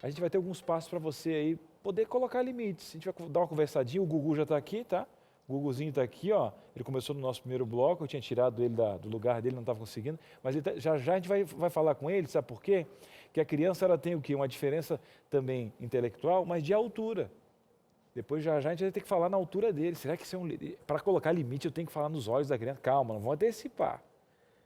a gente vai ter alguns passos para você aí poder colocar limites. A gente vai dar uma conversadinha, o Gugu já está aqui, tá? O Guguzinho está aqui, ó. Ele começou no nosso primeiro bloco, eu tinha tirado ele do lugar dele, não estava conseguindo. Mas já já a gente vai falar com ele, sabe por quê? Que a criança ela tem o quê? Uma diferença também intelectual, mas de altura. Depois já já a gente vai ter que falar na altura dele. Será que para colocar limite eu tenho que falar nos olhos da criança? Calma, não vamos antecipar.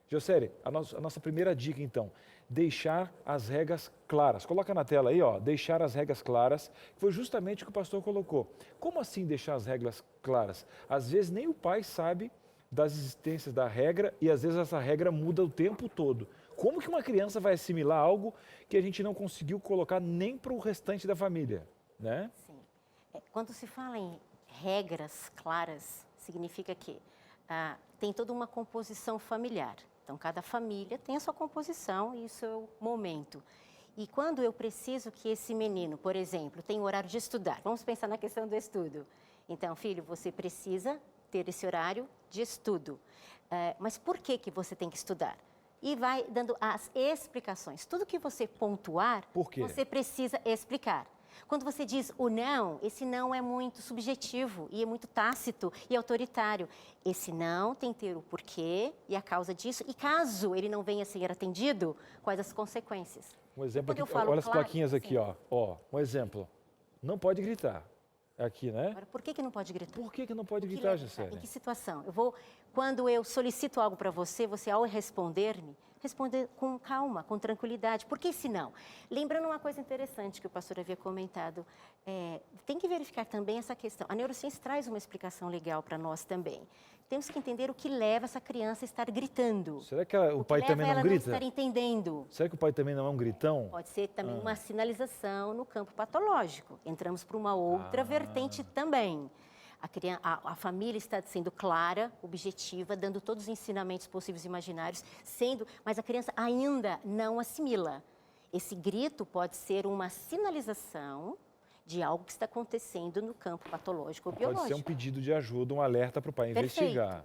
Josélia, a nossa primeira dica então, deixar as regras claras. Coloca na tela aí, ó, deixar as regras claras, que foi justamente o que o pastor colocou. Como assim deixar as regras claras? Às vezes nem o pai sabe das existências da regra e às vezes essa regra muda o tempo todo. Como que uma criança vai assimilar algo que a gente não conseguiu colocar nem para o restante da família, né? Sim. Quando se fala em regras claras, significa que tem toda uma composição familiar. Então, cada família tem a sua composição e o seu momento. E quando eu preciso que esse menino, por exemplo, tenha horário de estudar, vamos pensar na questão do estudo. Então, filho, você precisa ter esse horário de estudo. Mas por que você tem que estudar? E vai dando as explicações. Tudo que você pontuar, Por quê? você precisa explicar. Quando você diz o não, esse não é muito subjetivo e é muito tácito e autoritário. Esse não tem que ter o porquê e a causa disso. E caso ele não venha a ser atendido, quais as consequências? Um exemplo aqui, Quando eu falo olha as claro, plaquinhas aqui, assim, ó. Um exemplo. Não pode gritar. Aqui, né? Agora, por que não pode gritar? Por que não pode O que gritar, leva- Josélia? Em que situação? Quando eu solicito algo para você, ao responder-me, responder com calma, com tranquilidade. Por que senão? Lembrando uma coisa interessante que o pastor havia comentado, tem que verificar também essa questão. A neurociência traz uma explicação legal para nós também. Temos que entender o que leva essa criança a estar gritando. Será que o pai também não ela grita? não estar entendendo. Será que o pai também não é um gritão? Pode ser também uma sinalização no campo patológico. Entramos para uma outra vertente também. A família está sendo clara, objetiva, dando todos os ensinamentos possíveis e imaginários, mas a criança ainda não assimila. Esse grito pode ser uma sinalização de algo que está acontecendo no campo patológico ou biológico. Pode ser um pedido de ajuda, um alerta para o pai investigar.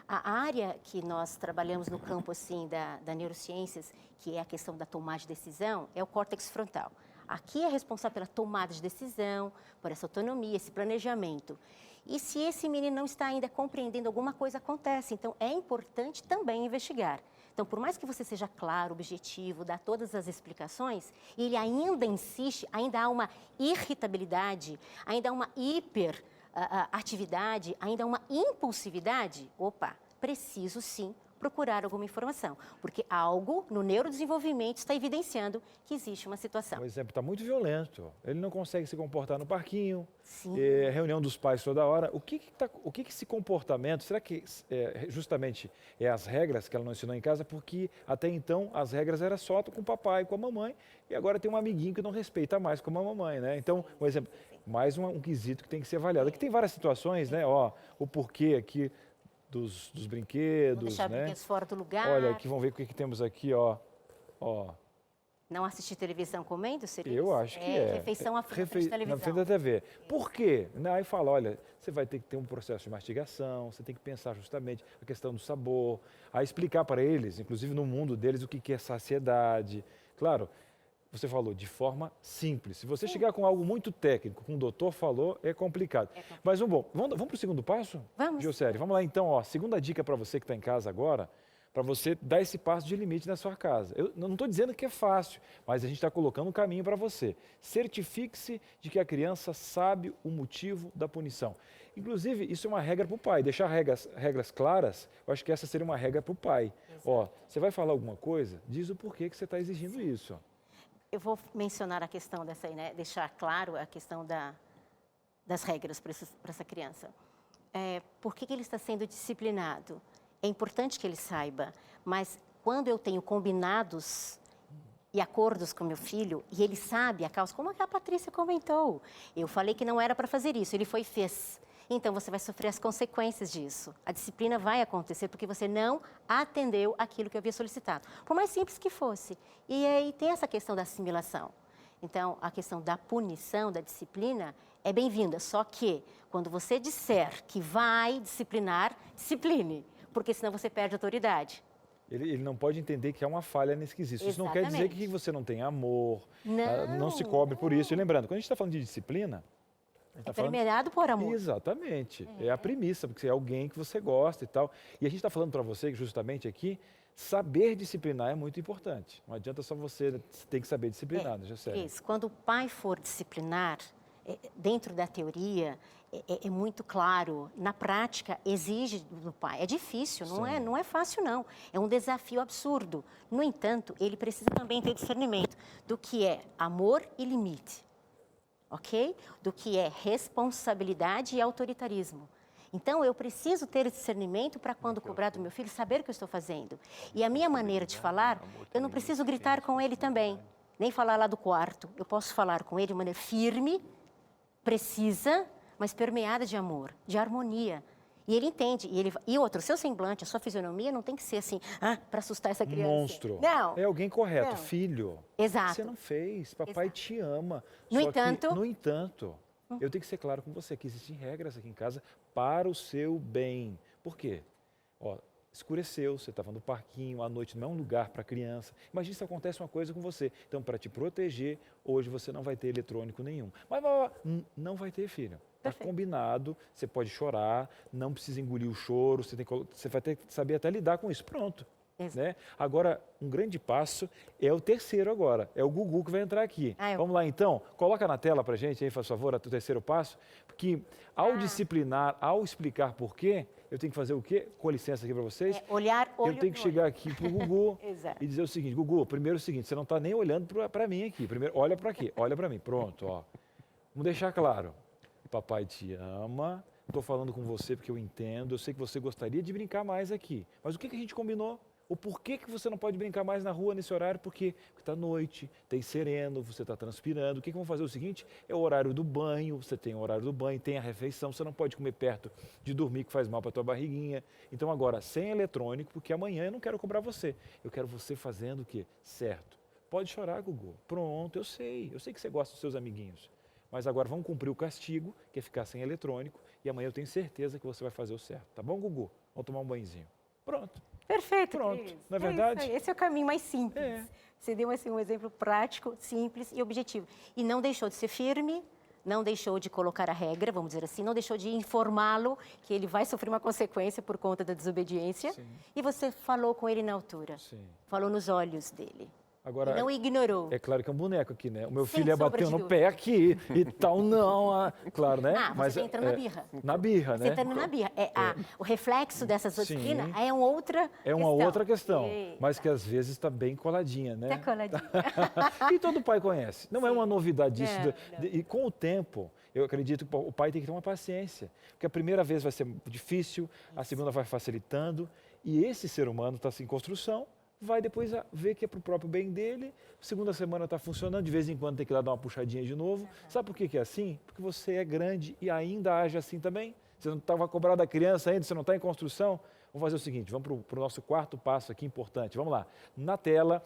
A área que nós trabalhamos no campo assim, da neurociências, que é a questão da tomada de decisão, é o córtex frontal. Aqui é responsável pela tomada de decisão, por essa autonomia, esse planejamento. E se esse menino não está ainda compreendendo, alguma coisa acontece. Então, é importante também investigar. Então, por mais que você seja claro, objetivo, dá todas as explicações, ele ainda insiste, ainda há uma irritabilidade, ainda há uma hiperatividade, ainda há uma impulsividade, preciso sim procurar alguma informação, porque algo no neurodesenvolvimento está evidenciando que existe uma situação. O exemplo está muito violento. Ele não consegue se comportar no parquinho, Sim. Reunião dos pais toda hora. O que esse comportamento, será que justamente é as regras que ela não ensinou em casa? Porque até então as regras eram só com o papai e com a mamãe, e agora tem um amiguinho que não respeita mais como a mamãe, né? Então, um exemplo, mais um quesito que tem que ser avaliado. Aqui tem várias situações, né? Ó, o porquê aqui dos brinquedos, Vou deixar né? brinquedos fora do lugar. Olha, aqui vamos ver o que temos aqui, ó. Não assistir televisão comendo? Seria Eu isso? acho que é. Refeição à frente da televisão. Na frente da TV. Por quê? Aí fala, olha, você vai ter que ter um processo de mastigação, você tem que pensar justamente a questão do sabor, aí explicar para eles, inclusive no mundo deles, o que é saciedade. Claro, você falou de forma simples. Se você chegar com algo muito técnico, como o doutor falou, é complicado. Mas vamos para o segundo passo? Vamos. Josélia, vamos lá então. Ó, segunda dica para você que está em casa agora, para você dar esse passo de limite na sua casa. Eu não estou dizendo que é fácil, mas a gente está colocando um caminho para você. Certifique-se de que a criança sabe o motivo da punição. Inclusive, isso é uma regra para o pai. Deixar regras claras, eu acho que essa seria uma regra para o pai. Ó, você vai falar alguma coisa? Diz o porquê que você está exigindo isso. Eu vou mencionar a questão dessa aí, né? Deixar claro a questão das regras para essa criança. Por que ele está sendo disciplinado? É importante que ele saiba, mas quando eu tenho combinados e acordos com meu filho, e ele sabe a causa, como a Patrícia comentou, eu falei que não era para fazer isso, ele foi e fez. Então, você vai sofrer as consequências disso. A disciplina vai acontecer porque você não atendeu aquilo que eu havia solicitado, por mais simples que fosse. E aí tem essa questão da assimilação. Então, a questão da punição, da disciplina, é bem-vinda. Só que, quando você disser que vai disciplinar, discipline, porque senão você perde a autoridade. Ele não pode entender que há uma falha nesse quesito. Isso não quer dizer que Exatamente. você não tem amor, não se Não, cobre por isso. E lembrando, quando a gente está falando de disciplina, a gente é está falando... permeado por amor. Exatamente. É a premissa, porque é alguém que você gosta e tal. E a gente está falando para você que justamente aqui, saber disciplinar é muito importante. Não adianta só você ter que saber disciplinar, né, Jocely? Cris, quando o pai for disciplinar, dentro da teoria, é muito claro, na prática exige do pai. É difícil, não é fácil não. É um desafio absurdo. No entanto, ele precisa também ter discernimento do que é amor e limite, ok? Do que é responsabilidade e autoritarismo. Então, eu preciso ter discernimento para quando cobrar do meu filho, saber o que eu estou fazendo. E a minha maneira de falar, eu não preciso gritar com ele também, nem falar lá do quarto. Eu posso falar com ele de maneira firme, precisa, mas permeada de amor, de harmonia. E ele entende. E outro, o seu semblante, a sua fisionomia não tem que ser assim, para assustar essa criança. Monstro. Não. É alguém correto. Não. Filho. Exato. Você não fez. Papai Exato. te ama. No Só entanto... que, no entanto, eu tenho que ser claro com você que existem regras aqui em casa para o seu bem. Por quê? Ó, escureceu, você estava no parquinho, à noite não é um lugar para criança. Imagina se acontece uma coisa com você. Então, para te proteger, hoje você não vai ter eletrônico nenhum. Mas não vai ter, filho. Está combinado, você pode chorar, não precisa engolir o choro, você vai ter que saber até lidar com isso. Pronto. Né? Agora, um grande passo é o terceiro agora, é o Gugu que vai entrar aqui. Vamos lá então? Coloca na tela para a gente aí, por favor, o terceiro passo. Porque ao disciplinar, ao explicar por quê, eu tenho que fazer o quê? Com licença aqui para vocês. Olhar, olho eu tenho que chegar aqui para o Gugu Exato. e dizer o seguinte, Gugu, primeiro é o seguinte, você não está nem olhando para mim aqui. Primeiro, olha para aqui, olha para mim. Pronto, ó. Vamos deixar claro. Papai te ama, estou falando com você porque eu entendo, eu sei que você gostaria de brincar mais aqui. Mas o que a gente combinou? O porquê que você não pode brincar mais na rua nesse horário? Porque está noite, tem sereno, você está transpirando. O que vamos fazer? O seguinte, é o horário do banho, você tem o horário do banho, tem a refeição, você não pode comer perto de dormir que faz mal para a tua barriguinha. Então agora, sem eletrônico, porque amanhã eu não quero cobrar você. Eu quero você fazendo o quê? Certo. Pode chorar, Gugu. Pronto, eu sei que você gosta dos seus amiguinhos. Mas agora vamos cumprir o castigo, que é ficar sem eletrônico, e amanhã eu tenho certeza que você vai fazer o certo. Tá bom, Gugu? Vamos tomar um banhozinho. Pronto. Perfeito, Pronto. Cris. Não é verdade? Esse é o caminho mais simples. Você deu assim, um exemplo prático, simples e objetivo. E não deixou de ser firme, não deixou de colocar a regra, vamos dizer assim, não deixou de informá-lo que ele vai sofrer uma consequência por conta da desobediência. Sim. E você falou com ele na altura. Sim. Falou nos olhos dele. Agora, e não ignorou. É claro que é um boneco aqui, né? O meu Sem filho ia sombra bater de no dúvida. pé aqui e tal, não. Claro, né? Você está entrando na birra. Na birra, Você né? está entrando na birra. O reflexo dessa sua Sim. disciplina é uma outra É uma outra questão, Sim, mas que às vezes está bem coladinha, né? Tá coladinha. E todo pai conhece. Não é uma novidade isso. Não. E com o tempo, eu acredito que o pai tem que ter uma paciência. Porque a primeira vez vai ser difícil, a segunda vai facilitando. E esse ser humano está em construção, vai depois ver que é para o próprio bem dele. Segunda semana está funcionando, de vez em quando tem que ir lá dar uma puxadinha de novo. Sabe por que é assim? Porque você é grande e ainda age assim também. Você não estava cobrado da criança ainda, você não está em construção. Vamos fazer o seguinte, vamos para o nosso quarto passo aqui importante. Vamos lá. Na tela,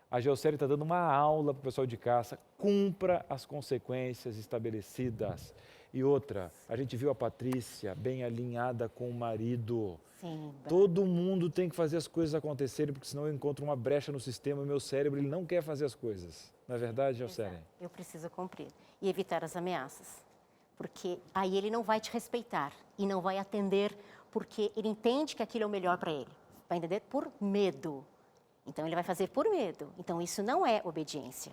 a Geocely está dando uma aula para o pessoal de casa. Cumpra as consequências estabelecidas. E outra, a gente viu a Patrícia bem alinhada com o marido. Sim. Todo mundo tem que fazer as coisas acontecerem, porque senão eu encontro uma brecha no sistema, meu cérebro ele não quer fazer as coisas. Não é verdade, Geocely? Eu preciso cumprir e evitar as ameaças. Porque aí ele não vai te respeitar e não vai atender porque ele entende que aquilo é o melhor para ele. Vai entender? Por medo. Então ele vai fazer por medo. Então isso não é obediência.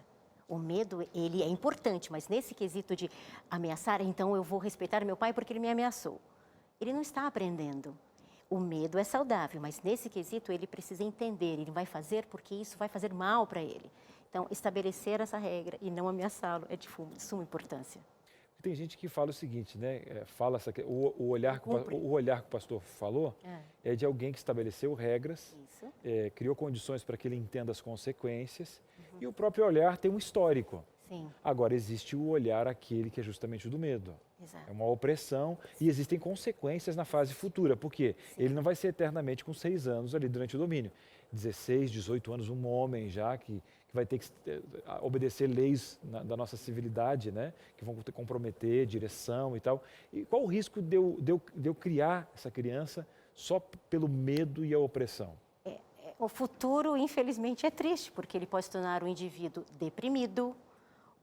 O medo, ele é importante, mas nesse quesito de ameaçar, então eu vou respeitar meu pai porque ele me ameaçou. Ele não está aprendendo. O medo é saudável, mas nesse quesito ele precisa entender, ele vai fazer porque isso vai fazer mal para ele. Então, estabelecer essa regra e não ameaçá-lo é de suma importância. Tem gente que fala o seguinte, né? O olhar que o pastor falou é de alguém que estabeleceu regras, criou condições para que ele entenda as consequências e o próprio olhar tem um histórico. Sim. Agora, existe o olhar aquele que é justamente o do medo. Exato. É uma opressão e existem consequências na fase futura, porque ele não vai ser eternamente com 6 anos ali durante o domínio. 16, 18 anos, um homem já que vai ter que obedecer leis da nossa civilidade, né? Que vão comprometer direção e tal. E qual o risco de eu criar essa criança só pelo medo e a opressão? O futuro, infelizmente, é triste, porque ele pode se tornar um indivíduo deprimido,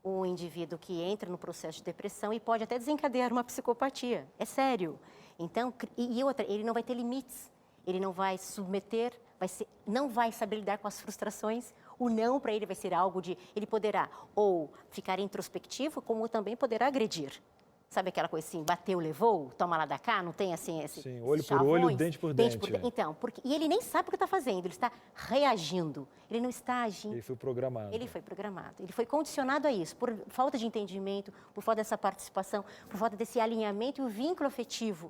um indivíduo que entra no processo de depressão e pode até desencadear uma psicopatia. É sério. Então, e outra, ele não vai ter limites, ele não vai se submeter, não vai saber lidar com as frustrações. O não para ele vai ser algo de... Ele poderá ou ficar introspectivo, como também poderá agredir. Sabe aquela coisa assim, bateu, levou, toma lá da cá, não tem assim esse... Sim, olho por olho, dente por dente. Então, e ele nem sabe o que está fazendo, ele está reagindo, ele não está agindo. Ele foi programado. Ele foi programado, ele foi condicionado a isso, por falta de entendimento, por falta dessa participação, por falta desse alinhamento e o vínculo afetivo